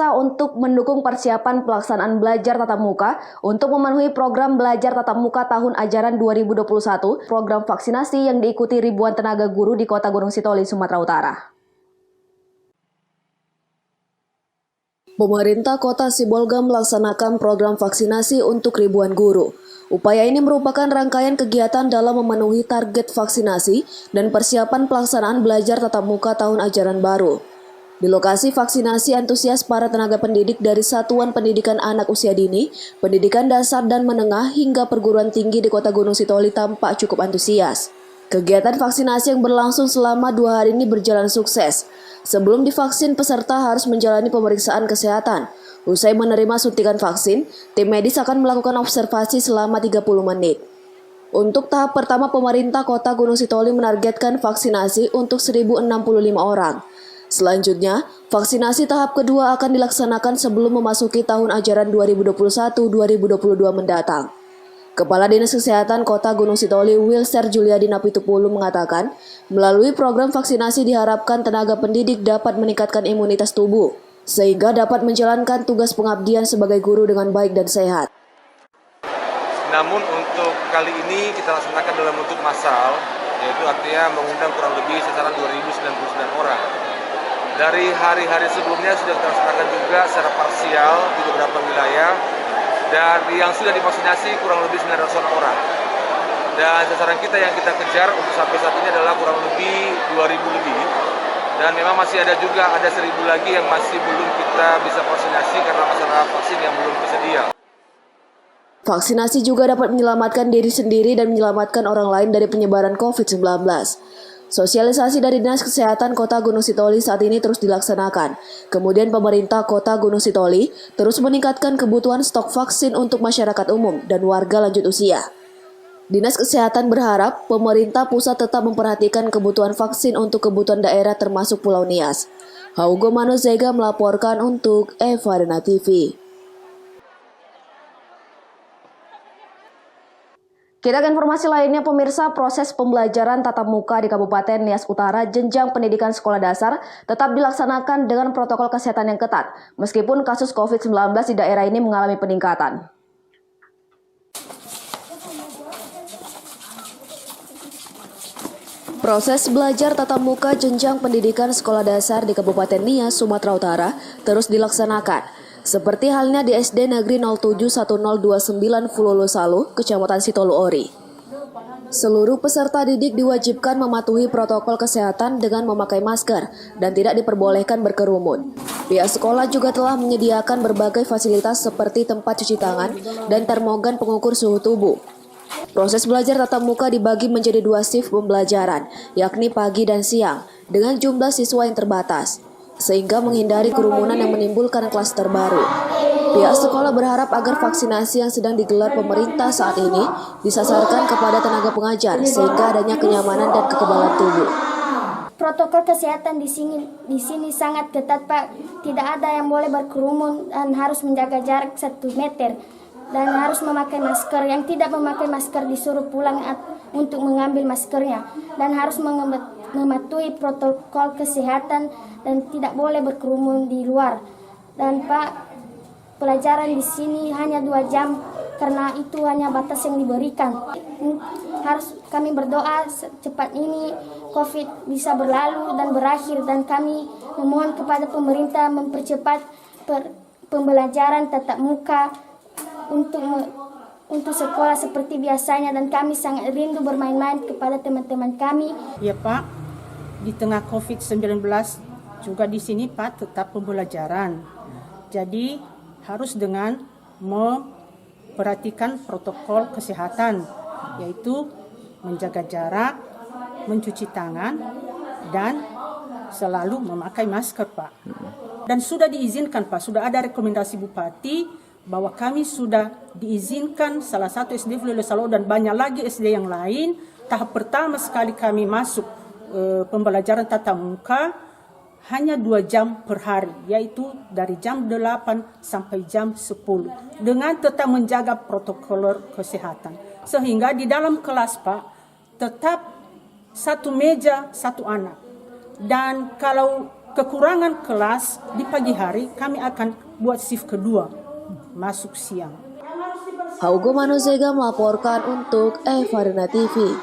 pemirsa, untuk mendukung persiapan pelaksanaan belajar tatap muka untuk memenuhi program belajar tatap muka tahun ajaran 2021, program vaksinasi yang diikuti ribuan tenaga guru di Kota Gunung Sitoli, Sumatera Utara. Pemerintah Kota Sibolga melaksanakan program vaksinasi untuk ribuan guru. Upaya ini merupakan rangkaian kegiatan dalam memenuhi target vaksinasi dan persiapan pelaksanaan belajar tatap muka tahun ajaran baru. Di lokasi vaksinasi, antusias para tenaga pendidik dari Satuan Pendidikan Anak Usia Dini, Pendidikan Dasar dan Menengah hingga perguruan tinggi di Kota Gunung Sitoli tampak cukup antusias. Kegiatan vaksinasi yang berlangsung selama 2 hari ini berjalan sukses. Sebelum divaksin, peserta harus menjalani pemeriksaan kesehatan. Usai menerima suntikan vaksin, tim medis akan melakukan observasi selama 30 menit. Untuk tahap pertama, pemerintah Kota Gunung Sitoli menargetkan vaksinasi untuk 1.065 orang. Selanjutnya, vaksinasi tahap kedua akan dilaksanakan sebelum memasuki tahun ajaran 2021-2022 mendatang. Kepala Dinas Kesehatan Kota Gunung Sitoli, Wilser Juliadi Napitupulu mengatakan, melalui program vaksinasi diharapkan tenaga pendidik dapat meningkatkan imunitas tubuh, sehingga dapat menjalankan tugas pengabdian sebagai guru dengan baik dan sehat. Namun untuk kali ini kita laksanakan dalam bentuk massal, yaitu artinya mengundang kurang lebih sasaran 2.099 orang. Dari hari-hari sebelumnya sudah kita laksanakan juga secara parsial di beberapa wilayah, dan yang sudah divaksinasi kurang lebih 900 orang. Dan sasaran kita yang kita kejar untuk sampai saat ini adalah kurang lebih 2.000 lebih. Dan memang masih ada 1.000 lagi yang masih belum kita bisa vaksinasi karena masalah vaksin yang belum tersedia. Vaksinasi juga dapat menyelamatkan diri sendiri dan menyelamatkan orang lain dari penyebaran COVID-19. Sosialisasi dari Dinas Kesehatan Kota Gunung Sitoli saat ini terus dilaksanakan. Kemudian pemerintah Kota Gunung Sitoli terus meningkatkan kebutuhan stok vaksin untuk masyarakat umum dan warga lanjut usia. Dinas Kesehatan berharap pemerintah pusat tetap memperhatikan kebutuhan vaksin untuk kebutuhan daerah termasuk Pulau Nias. Haugo Manozega melaporkan untuk Evarena TV. Kita ke informasi lainnya, pemirsa. Proses pembelajaran tatap muka di Kabupaten Nias Utara jenjang pendidikan sekolah dasar tetap dilaksanakan dengan protokol kesehatan yang ketat, meskipun kasus COVID-19 di daerah ini mengalami peningkatan. Proses belajar tatap muka jenjang pendidikan sekolah dasar di Kabupaten Nias, Sumatera Utara terus dilaksanakan. Seperti halnya di SD Negeri 071029 Fulolo Salu, Kecamatan Sitolu Ori. Seluruh peserta didik diwajibkan mematuhi protokol kesehatan dengan memakai masker dan tidak diperbolehkan berkerumun. Pihak sekolah juga telah menyediakan berbagai fasilitas seperti tempat cuci tangan dan termogan pengukur suhu tubuh. Proses belajar tatap muka dibagi menjadi 2 shift pembelajaran, yakni pagi dan siang, dengan jumlah siswa yang terbatas, sehingga menghindari kerumunan yang menimbulkan klaster baru. Pihak sekolah berharap agar vaksinasi yang sedang digelar pemerintah saat ini disasarkan kepada tenaga pengajar sehingga adanya kenyamanan dan kekebalan tubuh. Protokol kesehatan di sini sangat ketat, Pak. Tidak ada yang boleh berkerumun dan harus menjaga jarak 1 meter dan harus memakai masker. Yang tidak memakai masker disuruh pulang untuk mengambil maskernya dan harus mematuhi protokol kesehatan dan tidak boleh berkerumun di luar. Dan Pak, pelajaran di sini hanya 2 jam karena itu hanya batas yang diberikan. Harus kami berdoa cepat ini COVID bisa berlalu dan berakhir, dan kami memohon kepada pemerintah mempercepat pembelajaran tatap muka untuk sekolah seperti biasanya, dan kami sangat rindu bermain-main kepada teman-teman kami. Ya Pak, di tengah COVID-19 juga di sini Pak tetap pembelajaran. Jadi harus dengan memperhatikan protokol kesehatan, yaitu menjaga jarak, mencuci tangan, dan selalu memakai masker Pak. Dan sudah diizinkan Pak, sudah ada rekomendasi Bupati bahwa kami sudah diizinkan salah satu SD Fulolo Salu dan banyak lagi SD yang lain. Tahap pertama sekali kami masuk pembelajaran tatap muka hanya 2 jam per hari, yaitu dari jam 8 sampai jam 10, dengan tetap menjaga protokol kesehatan. Sehingga di dalam kelas Pak, tetap 1 meja 1 anak. Dan kalau kekurangan kelas di pagi hari, kami akan buat shift kedua, masuk siang. Haugo Manuzega melaporkan untuk Evarina TV.